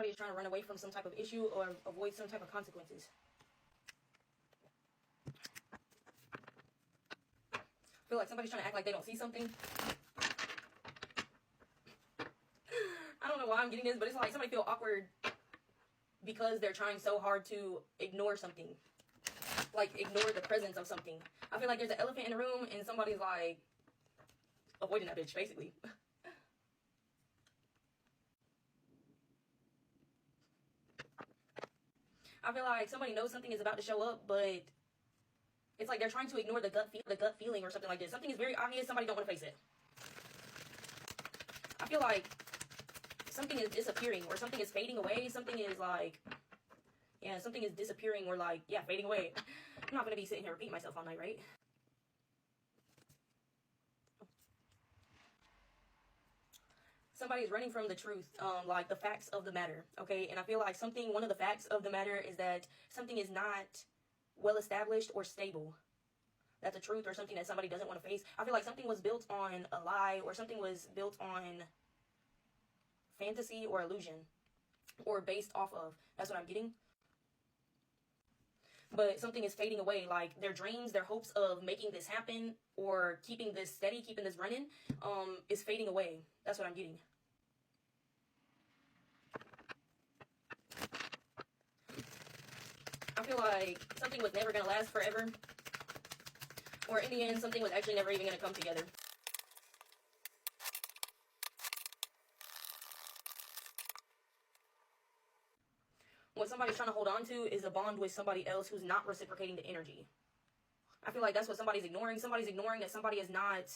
somebody is trying to run away from some type of issue or avoid some type of consequences. I feel like somebody's trying to act like they don't see something. I don't know why I'm getting this, but it's like somebody feel awkward because they're trying so hard to ignore something. Like, ignore the presence of something. I feel like there's an elephant in the room and somebody's like avoiding that bitch, basically. I feel like somebody knows something is about to show up, but it's like they're trying to ignore the gut feeling or something like this. Something is very obvious, somebody don't want to face it. I feel like something is disappearing or something is fading away. Something is like, yeah, something is disappearing or like, yeah, fading away. I'm not going to be sitting here repeating myself all night, right? Somebody's running from the truth, like the facts of the matter, okay? And I feel like one of the facts of the matter is that something is not well established or stable. That's a truth or something that somebody doesn't want to face. I feel like something was built on a lie or something was built on fantasy or illusion or based off of. That's what I'm getting. But something is fading away, like their dreams, their hopes of making this happen or keeping this steady, keeping this running, is fading away. That's what I'm getting. I feel like something was never going to last forever. Or in the end, something was actually never even going to come together. What somebody's trying to hold on to is a bond with somebody else who's not reciprocating the energy. I feel like that's what somebody's ignoring. Somebody's ignoring that somebody is not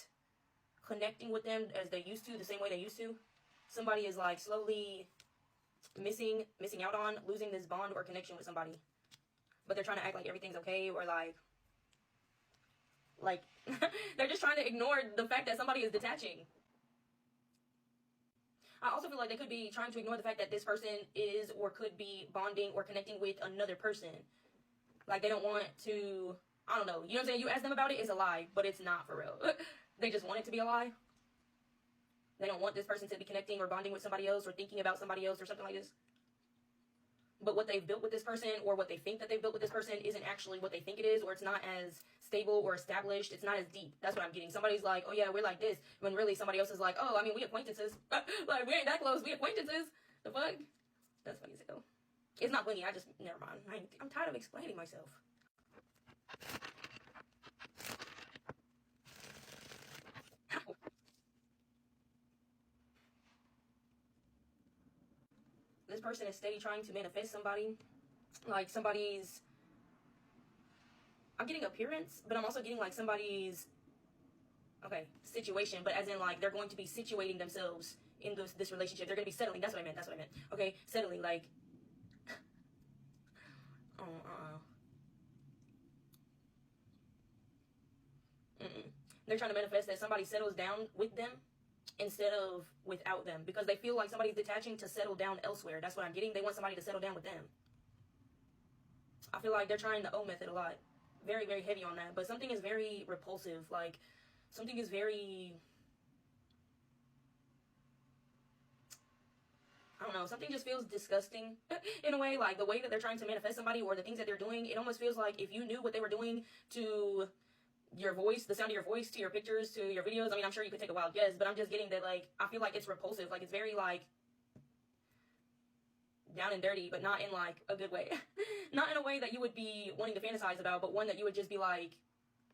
connecting with them as they used to, the same way they used to. Somebody is like slowly missing out on losing this bond or connection with somebody. But they're trying to act like everything's okay or like they're just trying to ignore the fact that somebody is detaching. I also feel like they could be trying to ignore the fact that this person is or could be bonding or connecting with another person. Like they don't want to, I don't know. You know what I'm saying? You ask them about it, it's a lie, but it's not for real. They just want it to be a lie. They don't want this person to be connecting or bonding with somebody else or thinking about somebody else or something like this. But what they've built with this person or what they think that they've built with this person isn't actually what they think it is, or it's not as stable or established. It's not as deep. That's what I'm getting. Somebody's like, oh yeah, we're like this. When really somebody else is like, oh, I mean, we acquaintances. Like, we ain't that close. We acquaintances. The fuck? That's funny as hell. It's not funny. Never mind. I'm tired of explaining myself. This person is steady trying to manifest somebody. Like somebody's, I'm getting appearance, but I'm also getting like somebody's, okay, situation, but as in like they're going to be situating themselves in this relationship. They're going to be settling. That's what I meant. Okay, settling, like, They're trying to manifest that somebody settles down with them instead of without them, because they feel like somebody's detaching to settle down elsewhere. That's what I'm getting. They want somebody to settle down with them. I feel like they're trying the O method a lot. Very, very heavy on that. But something is very repulsive. Like, something is very, I don't know, something just feels disgusting in a way. Like, the way that they're trying to manifest somebody or the things that they're doing, it almost feels like if you knew what they were doing to your voice, the sound of your voice, to your pictures, to your videos. I mean, I'm sure you could take a wild guess, but I'm just getting that, like, I feel like it's repulsive. Like, it's very, like, down and dirty, but not in, like, a good way. Not in a way that you would be wanting to fantasize about, but one that you would just be, like,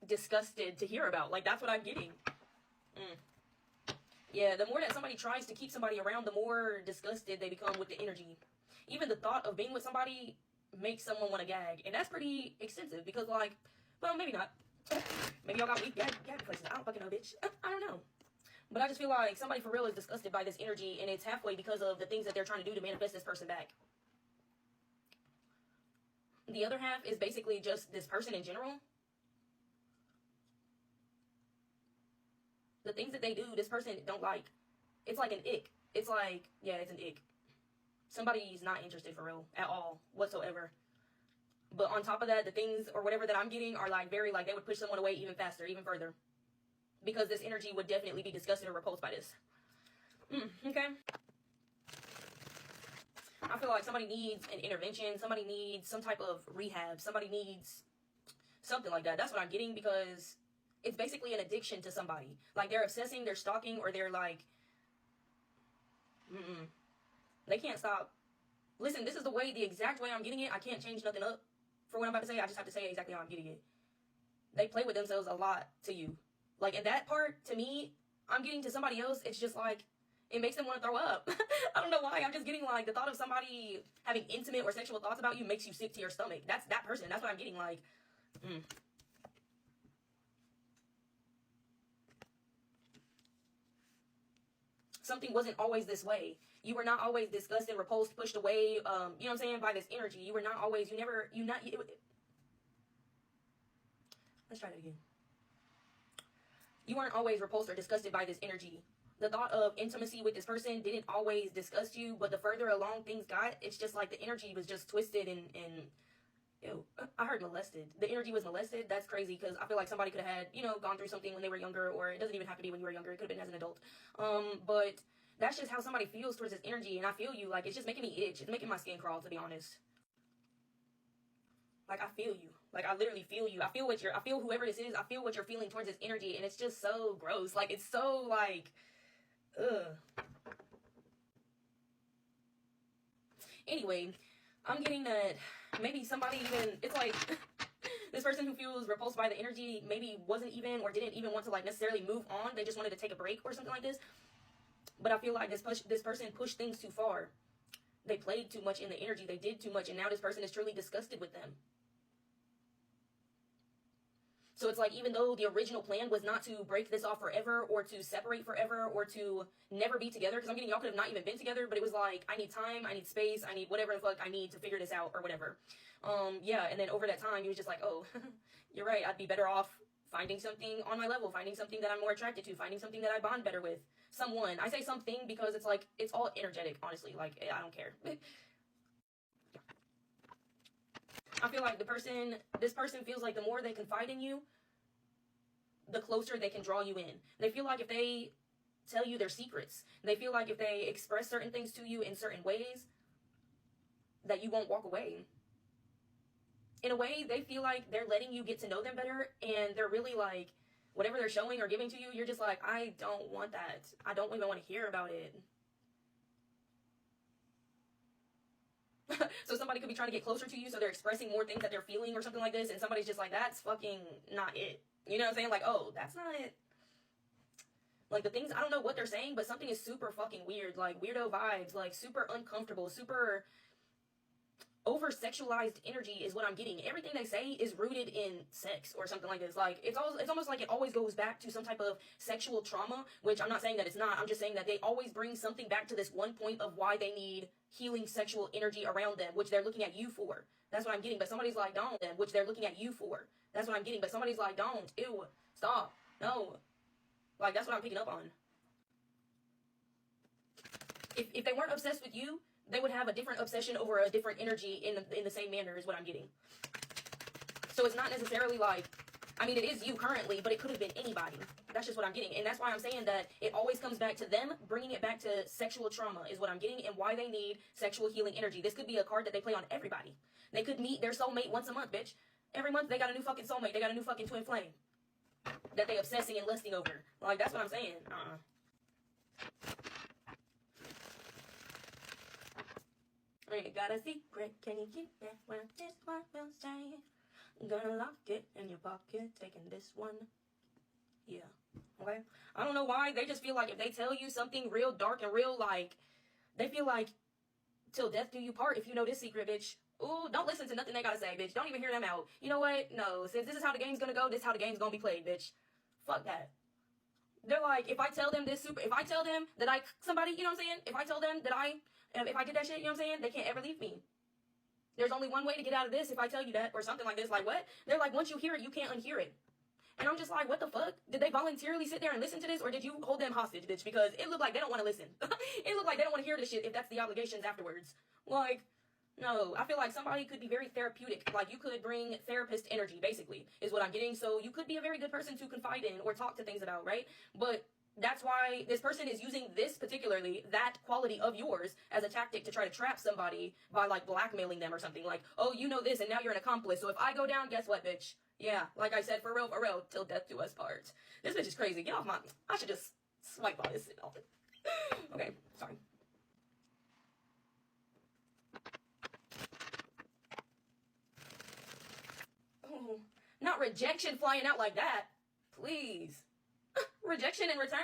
disgusted to hear about. Like, that's what I'm getting. Yeah, the more that somebody tries to keep somebody around, the more disgusted they become with the energy. Even the thought of being with somebody makes someone want to gag. And that's pretty extensive because, like, well, maybe not. Maybe y'all got weak gag places. I don't fucking know, bitch. I don't know. But I just feel like somebody for real is disgusted by this energy, and it's halfway because of the things that they're trying to do to manifest this person back. The other half is basically just this person in general. The things that they do, this person don't like. It's like an ick. It's like, yeah, it's an ick. Somebody's not interested for real at all whatsoever. But on top of that, the things or whatever that I'm getting are like very, like, they would push someone away even faster, even further. Because this energy would definitely be disgusted or repulsed by this. Okay. I feel like somebody needs an intervention. Somebody needs some type of rehab. Somebody needs something like that. That's what I'm getting, because it's basically an addiction to somebody. Like, they're obsessing, they're stalking, or they're like, they can't stop. Listen, this is the exact way I'm getting it. I can't change nothing up for what I'm about to say. I just have to say it exactly how I'm getting it. They play with themselves a lot to you. Like, in that part, to me, I'm getting to somebody else. It's just like, it makes them want to throw up. I don't know why. I'm just getting like the thought of somebody having intimate or sexual thoughts about you makes you sick to your stomach. That's that person. That's what I'm getting like. Something wasn't always this way. You were not always disgusted, repulsed, pushed away, you know what I'm saying, by this energy. You were not always, let's try that again. You weren't always repulsed or disgusted by this energy. The thought of intimacy with this person didn't always disgust you, but the further along things got, it's just like the energy was just twisted and ew, I heard molested. The energy was molested. That's crazy, because I feel like somebody could have had, gone through something when they were younger, or it doesn't even have to be when you were younger. It could have been as an adult. But that's just how somebody feels towards this energy, and I feel you. Like, it's just making me itch. It's making my skin crawl, to be honest. Like, I feel you. Like, I literally feel you. I feel whoever this is, I feel what you're feeling towards this energy, and it's just so gross. Like, it's so, like, ugh. Anyway, I'm getting that maybe somebody even, it's like, this person who feels repulsed by the energy maybe wasn't even, or didn't even want to, like, necessarily move on. They just wanted to take a break or something like this. But I feel like this person pushed things too far. They played too much in the energy. They did too much, and now this person is truly disgusted with them. So it's like, even though the original plan was not to break this off forever, or to separate forever, or to never be together, because I'm getting y'all could have not even been together, but it was like, I need time, I need space, I need whatever the fuck I need to figure this out, or whatever. Yeah, and then over that time, he was just like, oh, you're right, I'd be better off finding something on my level, finding something that I'm more attracted to, finding something that I bond better with. Someone. I say something because it's like, it's all energetic, honestly. Like, I don't care. I feel like this person feels like the more they confide in you, the closer they can draw you in. They feel like if they tell you their secrets, they feel like if they express certain things to you in certain ways, that you won't walk away. In a way, they feel like they're letting you get to know them better, and they're really like, whatever they're showing or giving to you, you're just like, I don't want that. I don't even want to hear about it. So somebody could be trying to get closer to you, so they're expressing more things that they're feeling or something like this, and somebody's just like, that's fucking not it. You know what I'm saying? Like, oh, that's not it. Like, the things, I don't know what they're saying, but something is super fucking weird. Like, weirdo vibes, like, super uncomfortable, super over-sexualized energy is what I'm getting. Everything they say is rooted in sex or something like this. Like, it's almost like it always goes back to some type of sexual trauma, which I'm not saying that it's not. I'm just saying that they always bring something back to this one point of why they need healing sexual energy around them, which they're looking at you for. That's what I'm getting. But somebody's like, don't, which they're looking at you for. That's what I'm getting. But somebody's like, don't, ew, stop, no. Like, that's what I'm picking up on. If they weren't obsessed with you, they would have a different obsession over a different energy in the same manner is what I'm getting. So it's not necessarily like, I mean, it is you currently, but it could have been anybody. That's just what I'm getting. And that's why I'm saying that it always comes back to them, bringing it back to sexual trauma is what I'm getting, and why they need sexual healing energy. This could be a card that they play on everybody. They could meet their soulmate once a month, bitch. Every month they got a new fucking soulmate. They got a new fucking twin flame that they obsessing and lusting over. Like, that's what I'm saying. You got a secret, can you keep it? Well, this one will stay. Gonna lock it in your pocket, taking this one. Yeah. Okay? I don't know why. They just feel like if they tell you something real dark and real, like, they feel like, till death do you part if you know this secret, bitch. Ooh, don't listen to nothing they gotta say, bitch. Don't even hear them out. You know what? No. Since this is how the game's gonna go, this is how the game's gonna be played, bitch. Fuck that. They're like, if I tell them that somebody, you know what I'm saying? If I tell them that if I did that shit, you know what I'm saying? They can't ever leave me. There's only one way to get out of this if I tell you that, or something like this. Like, what? They're like, once you hear it, you can't unhear it. And I'm just like, what the fuck? Did they voluntarily sit there and listen to this, or did you hold them hostage, bitch? Because it looked like they don't want to listen. It looked like they don't want to hear this shit if that's the obligations afterwards. Like, no. I feel like somebody could be very therapeutic. Like, you could bring therapist energy, basically, is what I'm getting. So you could be a very good person to confide in or talk to things about, right? But That's why this person is using this particularly, that quality of yours, as a tactic to try to trap somebody by like blackmailing them or something. Like, oh, you know this and now you're an accomplice. So if I go down, guess what, bitch? Yeah, like I said, for real, till death do us part. This bitch is crazy. Get off my, I should just swipe all this. Okay, sorry. Oh, not rejection flying out like that. Please. Rejection in return?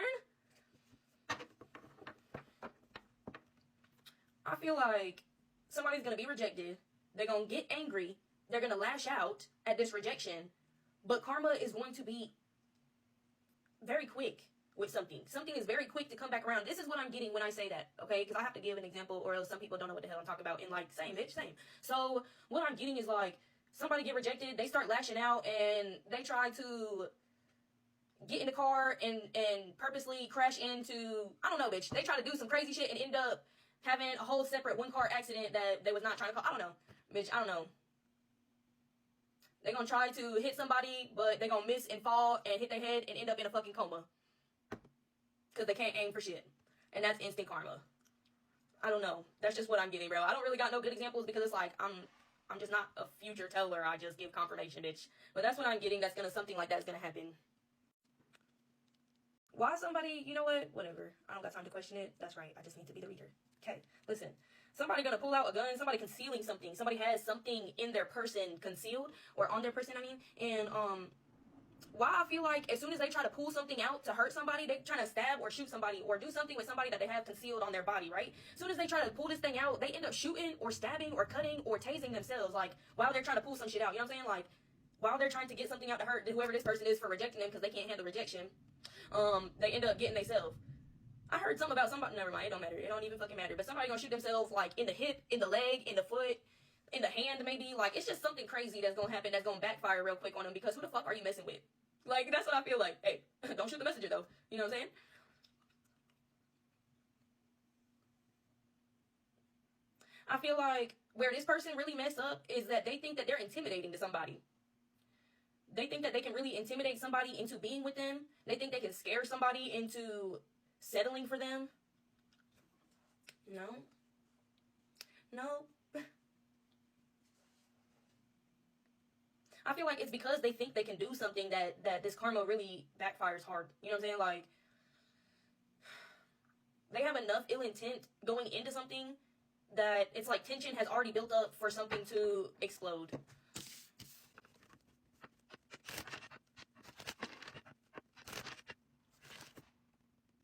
I feel like somebody's gonna be rejected. They're gonna get angry. They're gonna lash out at this rejection. But karma is going to be very quick with something. Something is very quick to come back around. This is what I'm getting when I say that, okay? Because I have to give an example or else some people don't know what the hell I'm talking about. And like, same, bitch, same. So what I'm getting is like, somebody get rejected, they start lashing out and they try to get in the car and purposely crash into, I don't know, bitch. They try to do some crazy shit and end up having a whole separate one-car accident that they was not trying to call. I don't know, bitch. I don't know. They're gonna try to hit somebody, but they're gonna miss and fall and hit their head and end up in a fucking coma. Because they can't aim for shit. And that's instant karma. I don't know. That's just what I'm getting, bro. I don't really got no good examples because it's like, I'm just not a future teller. I just give confirmation, bitch. But that's what I'm getting. That's gonna, something like that's gonna happen. Why somebody, you know what? Whatever. I don't got time to question it. That's right. I just need to be the reader. Okay, listen. Somebody gonna pull out a gun. Somebody concealing something. Somebody has something in their person concealed, or on their person, I mean. And, why I feel like as soon as they try to pull something out to hurt somebody, they try to stab or shoot somebody or do something with somebody that they have concealed on their body, right? As soon as they try to pull this thing out, they end up shooting or stabbing or cutting or tasing themselves, like, while they're trying to pull some shit out. You know what I'm saying? Like, while they're trying to get something out to hurt whoever this person is for rejecting them because they can't handle rejection, they end up getting themselves. I heard something about somebody, never mind, it don't matter. It don't even fucking matter. But somebody gonna shoot themselves, like, in the hip, in the leg, in the foot, in the hand, maybe. Like, it's just something crazy that's gonna happen that's gonna backfire real quick on them because who the fuck are you messing with? Like, that's what I feel like. Hey, don't shoot the messenger, though. You know what I'm saying? I feel like where this person really messed up is that they think that they're intimidating to somebody. They think that they can really intimidate somebody into being with them. They think they can scare somebody into settling for them. No. No. I feel like it's because they think they can do something that this karma really backfires hard. You know what I'm saying? Like, they have enough ill intent going into something that it's like tension has already built up for something to explode.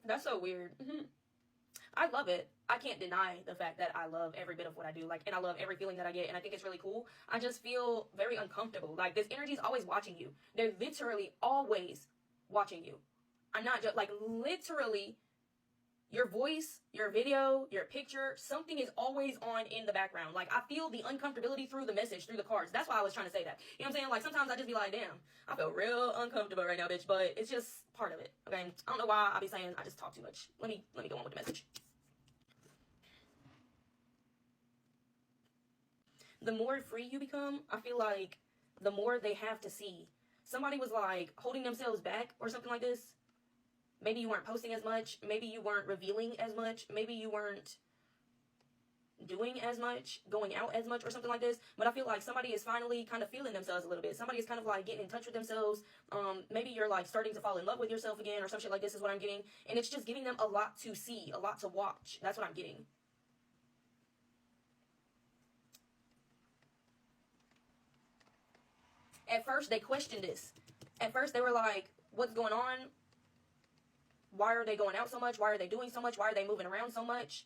That's so weird. I love it. I can't deny the fact that I love every bit of what I do, like, and I love every feeling that I get, and I think it's really cool. I just feel very uncomfortable. Like, this energy is always watching you. They're literally always watching you. I'm not just, like, literally, your voice, your video, your picture, something is always on in the background. Like, I feel the uncomfortability through the message, through the cards. That's why I was trying to say that. You know what I'm saying? Like, sometimes I just be like, damn, I feel real uncomfortable right now, bitch, but it's just part of it, okay? I don't know why I be saying I just talk too much. Let me go on with the message. The more free you become, I feel like the more they have to see. Somebody was like holding themselves back or something like this. Maybe you weren't posting as much. Maybe you weren't revealing as much. Maybe you weren't doing as much, going out as much or something like this. But I feel like somebody is finally kind of feeling themselves a little bit. Somebody is kind of like getting in touch with themselves. Maybe you're like starting to fall in love with yourself again or some shit like this is what I'm getting. And it's just giving them a lot to see, a lot to watch. That's what I'm getting. At first, they questioned this. At first, they were like, what's going on? Why are they going out so much? Why are they doing so much? Why are they moving around so much?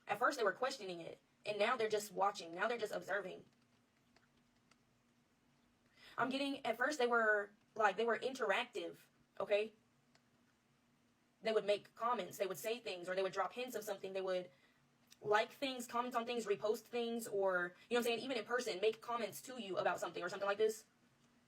At first, they were questioning it. And now they're just watching. Now they're just observing. I'm getting, at first, they were interactive, okay? They would make comments. They would say things, or they would drop hints of something. They would like things, comment on things, repost things, or, you know what I'm saying, even in person, make comments to you about something or something like this.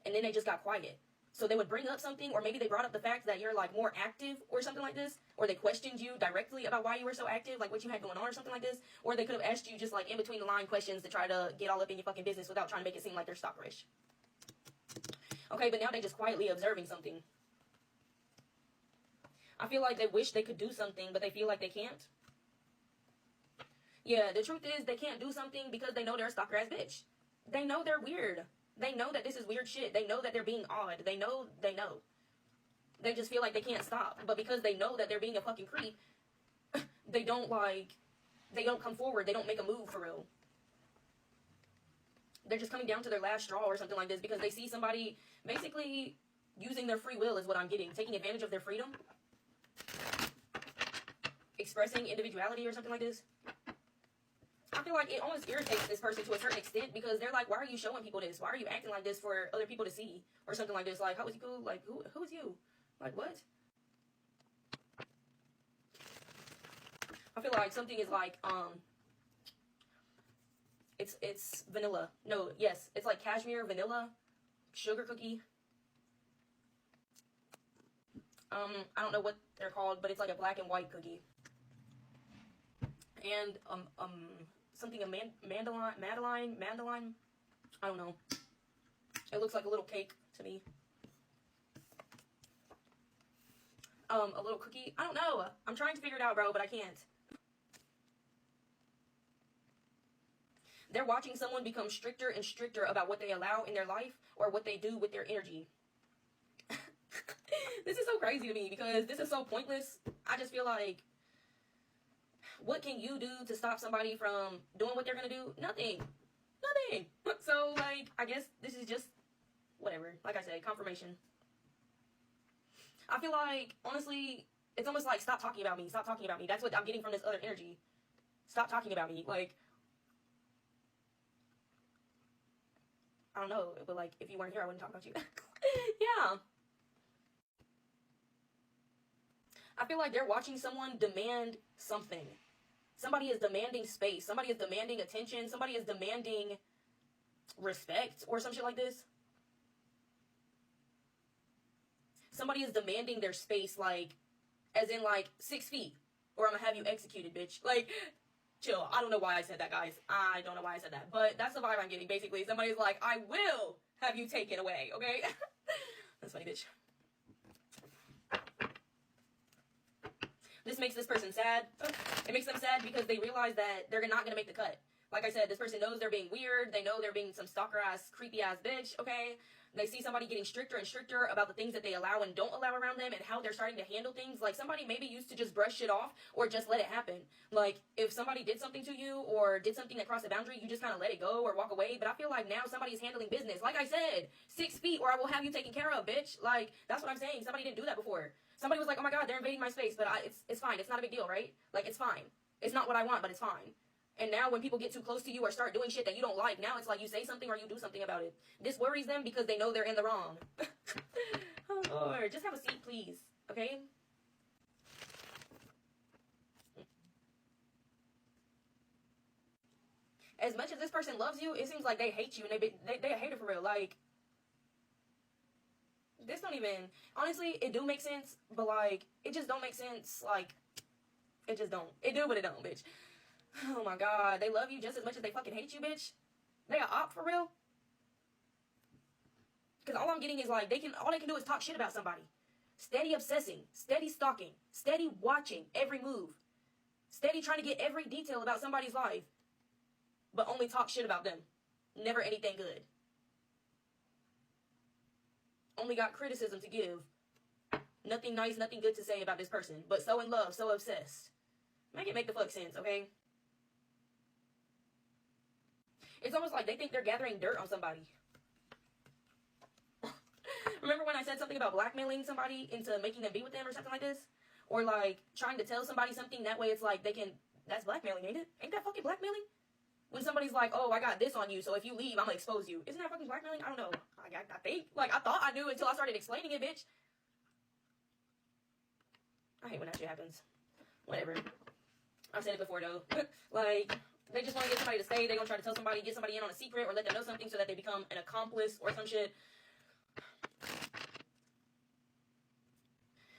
And then they just got quiet. So they would bring up something, or maybe they brought up the fact that you're like more active or something like this, or they questioned you directly about why you were so active, like what you had going on or something like this, or they could have asked you just like in between the line questions to try to get all up in your fucking business without trying to make it seem like they're stalkerish. Okay, but now they just quietly observing something. I feel like they wish they could do something, but they feel like they can't. Yeah, the truth is they can't do something because they know they're a stalker ass bitch. They know they're weird. They know that this is weird shit. They know that they're being odd. They know. They just feel like they can't stop. But because they know that they're being a fucking creep, they don't come forward. They don't make a move for real. They're just coming down to their last straw or something like this because they see somebody basically using their free will is what I'm getting. Taking advantage of their freedom. Expressing individuality or something like this. I feel like it almost irritates this person to a certain extent because they're like, why are you showing people this? Why are you acting like this for other people to see? Or something like this. Like, how is you cool? Like, who is you? Like, what? I feel like something is like, it's vanilla. No, yes, it's like cashmere, vanilla, sugar cookie. I don't know what they're called, but it's like a black and white cookie. And, something, Madeline, I don't know. It looks like a little cake to me. A little cookie, I don't know. I'm trying to figure it out, bro, but I can't. They're watching someone become stricter and stricter about what they allow in their life or what they do with their energy. This is so crazy to me because this is so pointless. I just feel like, what can you do to stop somebody from doing what they're going to do? Nothing. So, like, I guess this is just whatever. Like I said, confirmation. I feel like, honestly, it's almost like, stop talking about me. Stop talking about me. That's what I'm getting from this other energy. Stop talking about me. Like, I don't know, but like, if you weren't here, I wouldn't talk about you. Yeah. I feel like they're watching someone demand something. Somebody is demanding space. Somebody is demanding attention. Somebody is demanding respect or some shit like this. Somebody is demanding their space, like, as in, like, 6 feet. Or I'm gonna have you executed, bitch. Like, chill. I don't know why I said that, guys. I don't know why I said that. But that's the vibe I'm getting, basically. Somebody's like, I will have you taken away, okay? That's funny, bitch. This makes this person sad. It makes them sad because they realize that they're not going to make the cut. Like I said, this person knows they're being weird. They know they're being some stalker-ass, creepy-ass bitch, okay? They see somebody getting stricter and stricter about the things that they allow and don't allow around them and how they're starting to handle things. Like, somebody maybe used to just brush shit off or just let it happen. Like, if somebody did something to you or did something that crossed a boundary, you just kind of let it go or walk away. But I feel like now somebody's handling business. Like I said, 6 feet or I will have you taken care of, bitch. Like, that's what I'm saying. Somebody didn't do that before. Somebody was like, oh my God, they're invading my space, but it's fine. It's not a big deal, right? Like, it's fine. It's not what I want, but it's fine. And now when people get too close to you or start doing shit that you don't like, now it's like you say something or you do something about it. This worries them because they know they're in the wrong. Oh, Lord. Just have a seat, please. Okay? As much as this person loves you, it seems like they hate you and they a hater for real. Like, this don't even, honestly, it do make sense, but like, it just don't make sense. Like, it just don't. It do, but it don't, bitch. Oh my God, they love you just as much as they fucking hate you, bitch. They a op for real. Because all I'm getting is like, all they can do is talk shit about somebody. Steady obsessing, steady stalking, steady watching every move. Steady trying to get every detail about somebody's life. But only talk shit about them. Never anything good. Only got criticism to give. Nothing nice, nothing good to say about this person. But so in love, so obsessed. Make it make the fuck sense, okay? It's almost like they think they're gathering dirt on somebody. Remember when I said something about blackmailing somebody into making them be with them or something like this? Or like trying to tell somebody something, that way it's like they can, that's blackmailing, ain't it? Ain't that fucking blackmailing? When somebody's like, oh, I got this on you, so if you leave, I'm gonna expose you. Isn't that fucking blackmailing? I don't know. I think. Like, I thought I knew until I started explaining it, bitch. I hate when that shit happens. Whatever. I've said it before, though. Like, they just want to get somebody to stay. They're gonna try to tell somebody, get somebody in on a secret, or let them know something so that they become an accomplice or some shit.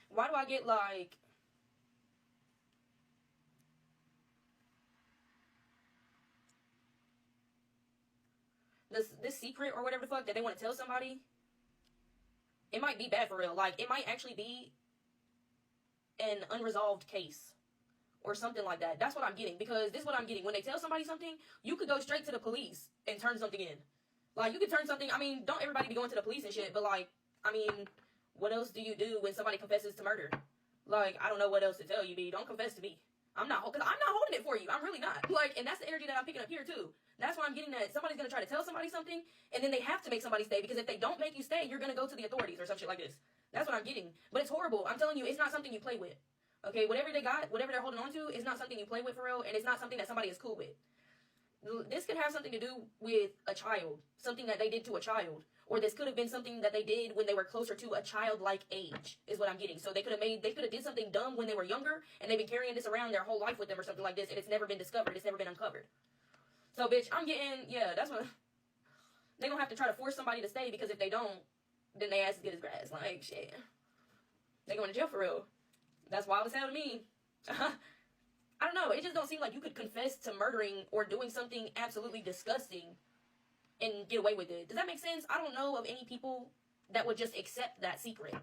Why do I get, like... This secret or whatever the fuck that they want to tell somebody, it might be bad for real. Like, it might actually be an unresolved case or something like that. That's what I'm getting, because this is what I'm getting. When they tell somebody something, you could go straight to the police and turn something in. Like, you could turn something, I mean, don't everybody be going to the police and shit, but like, I mean, what else do you do when somebody confesses to murder? Like, I don't know what else to tell you, B. Don't confess to me. I'm not holding it for you. I'm really not. Like, and that's the energy that I'm picking up here, too. That's why I'm getting that somebody's going to try to tell somebody something, and then they have to make somebody stay, because if they don't make you stay, you're going to go to the authorities or some shit like this. That's what I'm getting. But it's horrible. I'm telling you, it's not something you play with. Okay, whatever they got, whatever they're holding on to, is not something you play with for real, and it's not something that somebody is cool with. This could have something to do with a child, something that they did to a child, or this could have been something that they did when they were closer to a childlike age, is what I'm getting. So they could have did something dumb when they were younger, and they've been carrying this around their whole life with them or something like this, and it's never been discovered, it's never been uncovered. So, bitch, I'm getting, yeah, that's what, they gonna have to try to force somebody to stay, because if they don't, then they ass is good as grass. Like, shit. They going to jail for real. That's wild as hell to me. I don't know. It just don't seem like you could confess to murdering or doing something absolutely disgusting and get away with it. Does that make sense? I don't know of any people that would just accept that secret.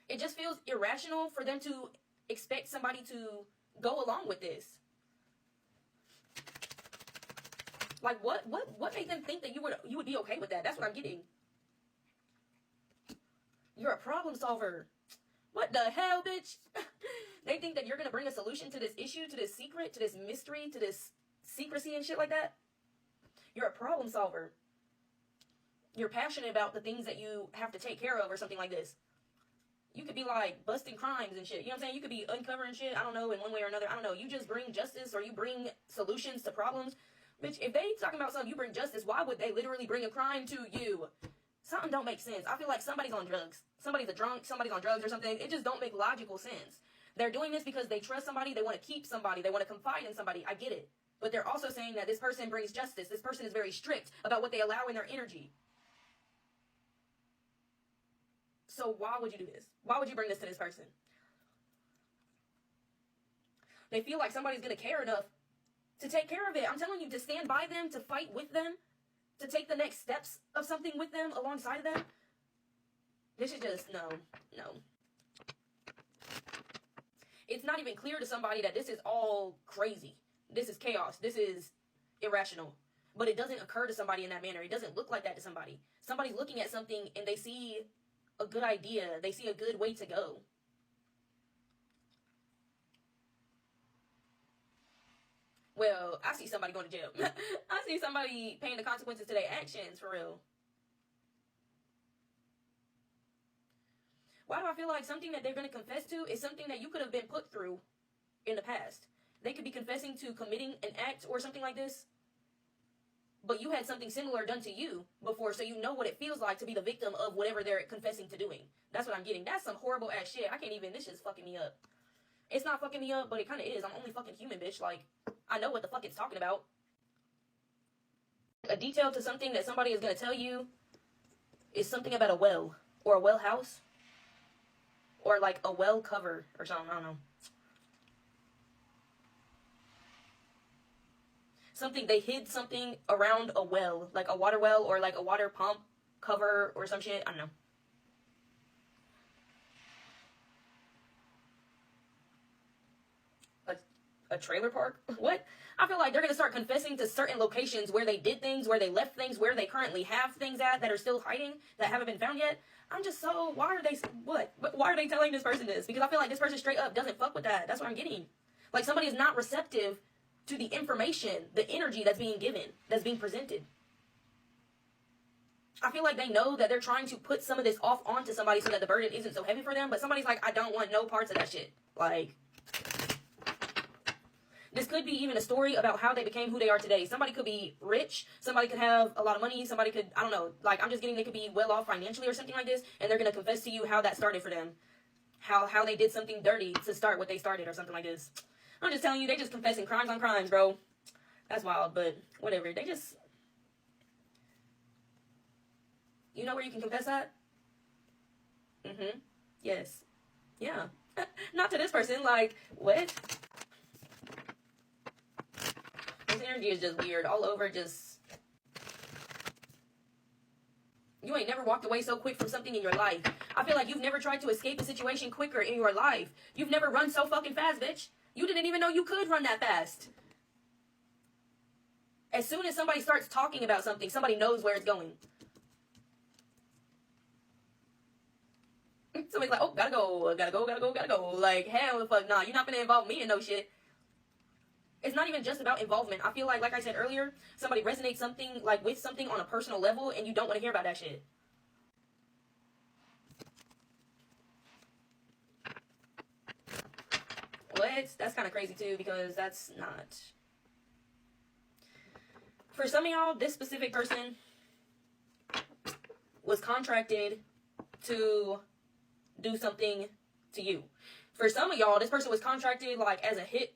It just feels irrational for them to expect somebody to go along with this. Like, what made them think that you would be okay with that? That's what I'm getting. You're a problem solver. What the hell, bitch? They think that you're going to bring a solution to this issue, to this secret, to this mystery, to this secrecy and shit like that? You're a problem solver. You're passionate about the things that you have to take care of or something like this. You could be like busting crimes and shit. You know what I'm saying? You could be uncovering shit, I don't know, in one way or another. I don't know. You just bring justice, or you bring solutions to problems. Bitch, if they talking about something, you bring justice, why would they literally bring a crime to you? Something don't make sense. I feel like somebody's on drugs. Somebody's a drunk, somebody's on drugs or something. It just don't make logical sense. They're doing this because they trust somebody, they want to keep somebody, they want to confide in somebody. I get it. But they're also saying that this person brings justice. This person is very strict about what they allow in their energy. So why would you do this? Why would you bring this to this person? They feel like somebody's going to care enough to take care of it. I'm telling you, to stand by them, to fight with them, to take the next steps of something with them, alongside of them. This is just, no. It's not even clear to somebody that this is all crazy. This is chaos. This is irrational. But it doesn't occur to somebody in that manner. It doesn't look like that to somebody. Somebody's looking at something and they see a good idea. They see a good way to go. Well, I see somebody going to jail. I see somebody paying the consequences to their actions, for real. Why do I feel like something that they're going to confess to is something that you could have been put through in the past? They could be confessing to committing an act or something like this, but you had something similar done to you before, so you know what it feels like to be the victim of whatever they're confessing to doing. That's what I'm getting. That's some horrible ass shit. I can't even, this shit's fucking me up. It's not fucking me up, but it kind of is. I'm only fucking human, bitch. Like, I know what the fuck it's talking about. A detail to something that somebody is going to tell you is something about a well, or a well house, or like a well cover or something. I don't know. Something, they hid something around a well, like a water well, or like a water pump cover or some shit. I don't know. A trailer park? What? I feel like they're going to start confessing to certain locations where they did things, where they left things, where they currently have things at that are still hiding, that haven't been found yet. I'm just so, why are they, what? Why are they telling this person this? Because I feel like this person straight up doesn't fuck with that. That's what I'm getting. Like, somebody is not receptive to the information, the energy that's being given, that's being presented. I feel like they know that they're trying to put some of this off onto somebody so that the burden isn't so heavy for them, but somebody's like, I don't want no parts of that shit. Like, this could be even a story about how they became who they are today. Somebody could be rich. Somebody could have a lot of money. Somebody could, I don't know, like, I'm just getting, they could be well off financially or something like this, and they're going to confess to you how that started for them. How they did something dirty to start what they started or something like this. I'm just telling you, they just confessing crimes on crimes, bro. That's wild, but whatever. They just, you know where you can confess that? Mm-hmm. Yes. Yeah. Not to this person. Like, what? This energy is just weird. All over, just, You ain't never walked away so quick from something in your life. I feel like you've never tried to escape a situation quicker in your life. You've never run so fucking fast, bitch. You didn't even know you could run that fast. As soon as somebody starts talking about something, somebody knows where it's going. Somebody's like, oh, gotta go. Like, hell the fuck nah. You're not gonna involve me in no shit. It's not even just about involvement. I feel like I said earlier, somebody resonates something, like, with something on a personal level, and you don't want to hear about that shit. What? That's kind of crazy, too, because that's not... For some of y'all, this specific person was contracted to do something to you. For some of y'all, this person was contracted, like, as a hit,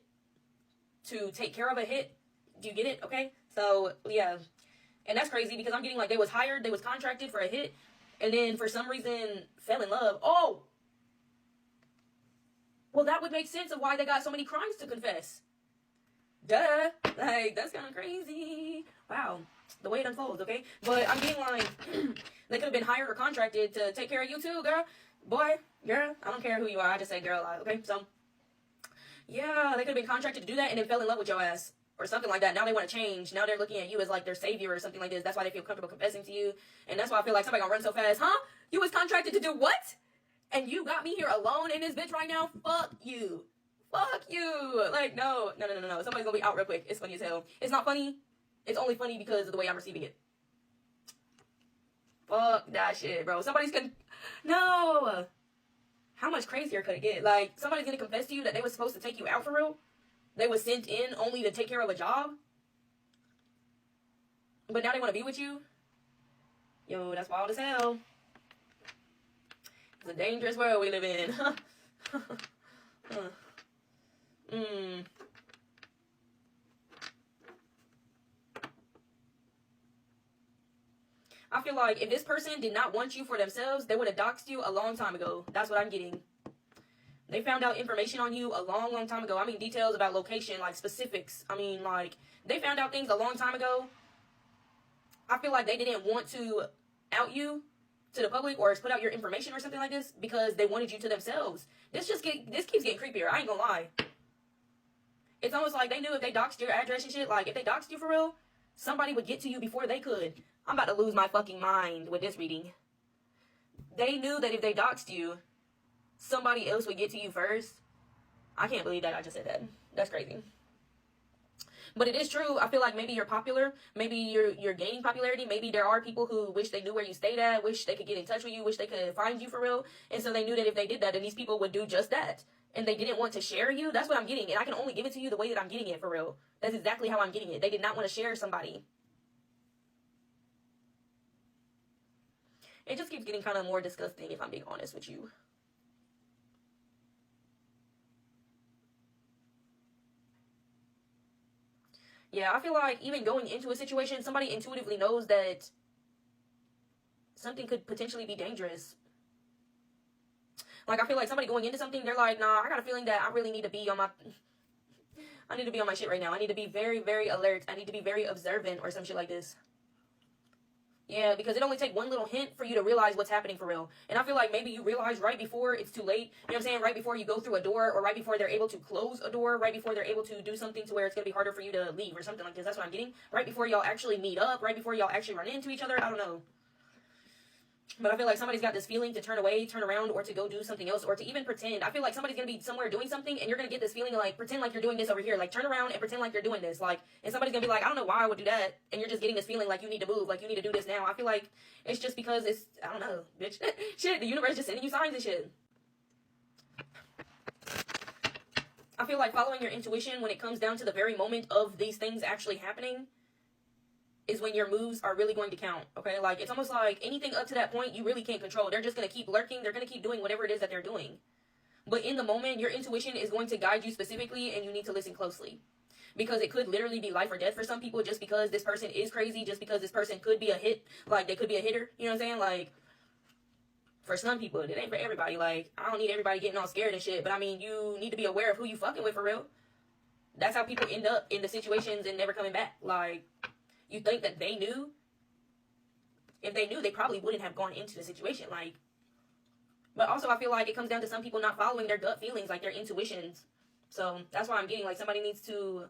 to take care of a hit. Do you get it? Okay? So, yeah. And that's crazy because I'm getting like they was hired, they was contracted for a hit, and then for some reason fell in love. Oh! Well, that would make sense of why they got so many crimes to confess. Duh. Like, that's kind of crazy. Wow. The way it unfolds, okay? But I'm getting like, they could have been hired or contracted to take care of you too, girl. Boy, girl, I don't care who you are. I just say girl a lot, okay? So, yeah, they could have been contracted to do that and then fell in love with your ass or something like that. Now they want to change. Now they're looking at you as like their savior or something like this. That's why they feel comfortable confessing to you. And that's why I feel like somebody gonna run so fast. Huh? You was contracted to do what? And you got me here alone in this bitch right now? Fuck you. Fuck you. Like, no. Somebody's gonna be out real quick. It's funny as hell. It's not funny. It's only funny because of the way I'm receiving it. Fuck that shit, bro. Somebody's gonna... No. How much crazier could it get? Like, somebody's gonna confess to you that they were supposed to take you out for real? They were sent in only to take care of a job? But now they want to be with you? Yo, that's wild as hell. It's a dangerous world we live in. I feel like if this person did not want you for themselves, they would have doxed you a long time ago. That's what I'm getting. They found out information on you a long time ago. I mean, details about location, like specifics. I mean, like, they found out things a long time ago. I feel like they didn't want to out you to the public or put out your information or something like this because they wanted you to themselves. This keeps getting creepier. I ain't gonna lie. It's almost like they knew if they doxed your address and shit, like, if they doxed you for real, somebody would get to you before they could. I'm about to lose my fucking mind with this reading. They knew that if they doxed you, somebody else would get to you first. I can't believe that I just said that. That's crazy. But it is true. I feel like maybe you're popular. Maybe you're gaining popularity. Maybe there are people who wish they knew where you stayed at, wish they could get in touch with you, wish they could find you for real. And so they knew that if they did that, then these people would do just that. And they didn't want to share you. That's what I'm getting. And I can only give it to you the way that I'm getting it for real. That's exactly how I'm getting it. They did not want to share somebody. It just keeps getting kind of more disgusting if I'm being honest with you. Yeah, I feel like even going into a situation, somebody intuitively knows that something could potentially be dangerous. Like, I feel like somebody going into something, they're like, nah, I got a feeling that I really need to be on my... I need to be on my shit right now. I need to be very, very alert. I need to be very observant or some shit like this. Yeah, because it only takes one little hint for you to realize what's happening for real. And I feel like maybe you realize right before it's too late. You know what I'm saying? Right before you go through a door, or right before they're able to close a door, right before they're able to do something to where it's going to be harder for you to leave or something like this. That's what I'm getting. Right before y'all actually meet up, right before y'all actually run into each other. I don't know. But I feel like somebody's got this feeling to turn away, turn around, or to go do something else, or to even pretend. I feel like somebody's going to be somewhere doing something, and you're going to get this feeling of, like, pretend like you're doing this over here. Like, turn around and pretend like you're doing this. Like, and somebody's going to be like, I don't know why I would do that. And you're just getting this feeling like you need to move, like you need to do this now. I feel like it's just because it's, I don't know, bitch. Shit, the universe just sending you signs and shit. I feel like following your intuition when it comes down to the very moment of these things actually happening is when your moves are really going to count, okay? Like, it's almost like anything up to that point, you really can't control. They're just going to keep lurking. They're going to keep doing whatever it is that they're doing. But in the moment, your intuition is going to guide you specifically, and you need to listen closely. Because it could literally be life or death for some people just because this person is crazy, just because this person could be a hit. Like, they could be a hitter, you know what I'm saying? Like, for some people, it ain't for everybody. Like, I don't need everybody getting all scared and shit, but I mean, you need to be aware of who you fucking with for real. That's how people end up in the situations and never coming back. Like, you think that they knew? if they knew, they probably wouldn't have gone into the situation. Like, but also I feel like it comes down to some people not following their gut feelings, like their intuitions. So that's why I'm getting, like, somebody needs to,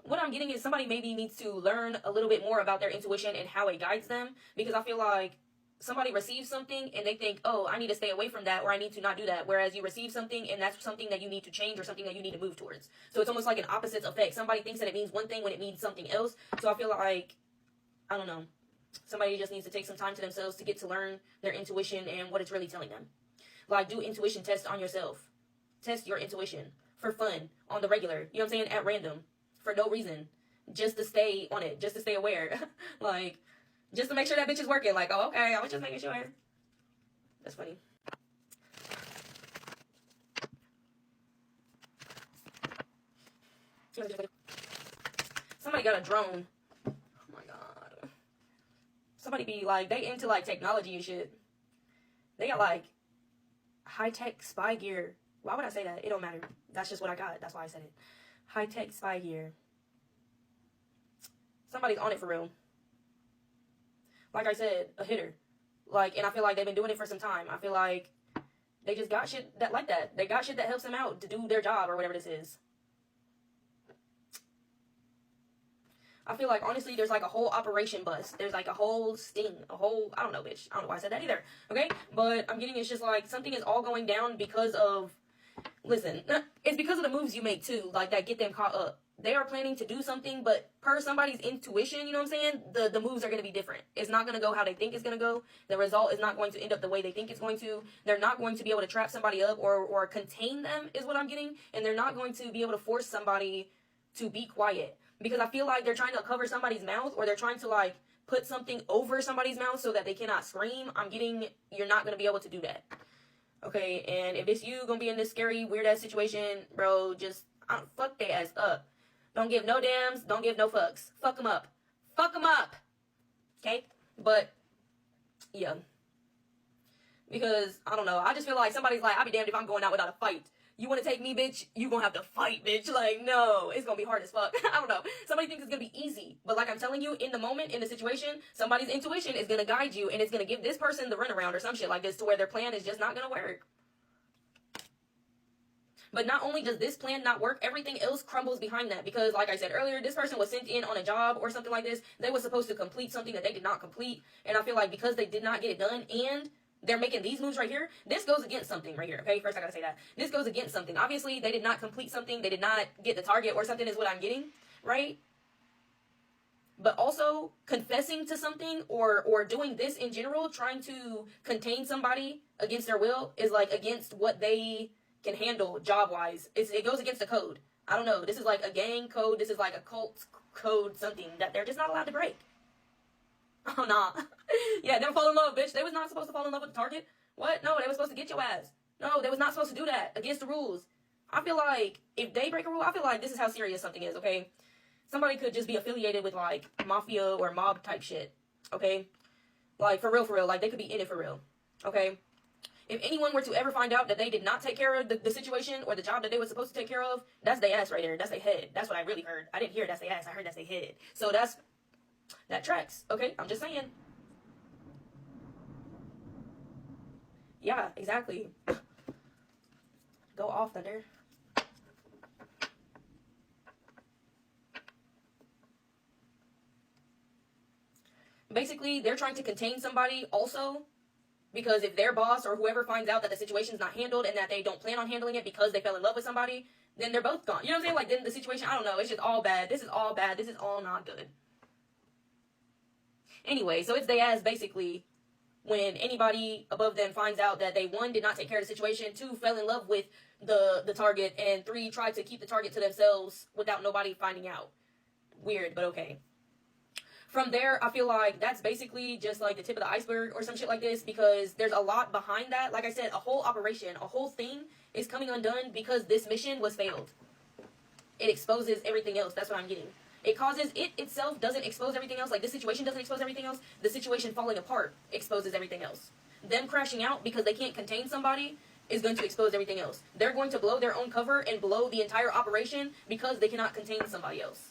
what I'm getting is somebody maybe needs to learn a little bit more about their intuition and how it guides them, because I feel like somebody receives something and they think, oh, I need to stay away from that, or I need to not do that. Whereas you receive something and that's something that you need to change or something that you need to move towards. So it's almost like an opposite effect. Somebody thinks that it means one thing when it means something else. So I feel like, I don't know, somebody just needs to take some time to themselves to get to learn their intuition and what it's really telling them. Like, do intuition tests on yourself. Test your intuition for fun, on the regular, you know what I'm saying, at random, for no reason, just to stay on it, just to stay aware. Like, just to make sure that bitch is working. Like, oh, okay, I was just making sure. That's funny. Somebody got a drone. Oh my god. Somebody be like, they into like technology and shit. They got like high-tech spy gear. Why would I say that? It don't matter. That's just what I got. That's why I said it. High-tech spy gear. Somebody's on it for real. Like I said, a hitter. Like, and I feel like they've been doing it for some time. I feel like they just got shit that like that. They got shit that helps them out to do their job or whatever this is. I feel like, honestly, there's like a whole operation bust. There's like a whole sting. A whole, I don't know, bitch. I don't know why I said that either. Okay? But I'm getting, it's just like something is all going down because of, listen, it's because of the moves you make too. Like, that get them caught up. They are planning to do something, but per somebody's intuition, you know what I'm saying? The moves are going to be different. It's not going to go how they think it's going to go. The result is not going to end up the way they think it's going to. They're not going to be able to trap somebody up or contain them is what I'm getting. And they're not going to be able to force somebody to be quiet. Because I feel like they're trying to cover somebody's mouth, or they're trying to like put something over somebody's mouth so that they cannot scream. I'm getting, you're not going to be able to do that. Okay, and if it's you going to be in this scary, weird-ass situation, bro, just fuck their ass up. Don't give no dams. Don't give no fucks. Fuck them up. Fuck them up. Okay? But, yeah. Because, I don't know. I just feel like somebody's like, I'll be damned if I'm going out without a fight. You want to take me, bitch? You going to have to fight, bitch. Like, no. It's going to be hard as fuck. I don't know. Somebody thinks it's going to be easy. But like I'm telling you, in the moment, in the situation, somebody's intuition is going to guide you. And it's going to give this person the runaround or some shit like this to where their plan is just not going to work. But not only does this plan not work, everything else crumbles behind that. Because, like I said earlier, this person was sent in on a job or something like this. They were supposed to complete something that they did not complete. And I feel like because they did not get it done and they're making these moves right here, this goes against something right here, okay? First, I gotta say that. This goes against something. Obviously, they did not complete something. They did not get the target or something is what I'm getting, right? But also, confessing to something or doing this in general, trying to contain somebody against their will is, like, against what they can handle job-wise. It goes against the code. I don't know. This is like a gang code. This is like a cult code, something that they're just not allowed to break. Oh, nah. Yeah, never fall in love, bitch. They was not supposed to fall in love with the target. What? No, they were supposed to get your ass. No, they was not supposed to do that. Against the rules. I feel like if they break a rule, I feel like this is how serious something is, okay? Somebody could just be affiliated with, like, mafia or mob type shit, okay? Like, for real, like, they could be in it for real, okay? If anyone were to ever find out that they did not take care of the situation or the job that they were supposed to take care of, that's their ass right there. That's their head. That's what I really heard. I didn't hear that's their ass. I heard that's their head. So that tracks. Okay? I'm just saying. Yeah, exactly. Go off, Thunder. Basically, they're trying to contain somebody also. Because if their boss or whoever finds out that the situation's not handled and that they don't plan on handling it because they fell in love with somebody, then they're both gone. You know what I'm saying? Like, then the situation, I don't know. It's just all bad. This is all bad. This is all not good. Anyway, so it's they ass basically when anybody above them finds out that they, 1, did not take care of the situation, 2, fell in love with the target, and 3, tried to keep the target to themselves without nobody finding out. Weird, but okay. From there, I feel like that's basically just like the tip of the iceberg or some shit like this, because there's a lot behind that. Like I said, a whole operation, a whole thing is coming undone because this mission was failed. It exposes everything else. That's what I'm getting. It causes, it itself doesn't expose everything else. Like, this situation doesn't expose everything else. The situation falling apart exposes everything else. Them crashing out because they can't contain somebody is going to expose everything else. They're going to blow their own cover and blow the entire operation because they cannot contain somebody else.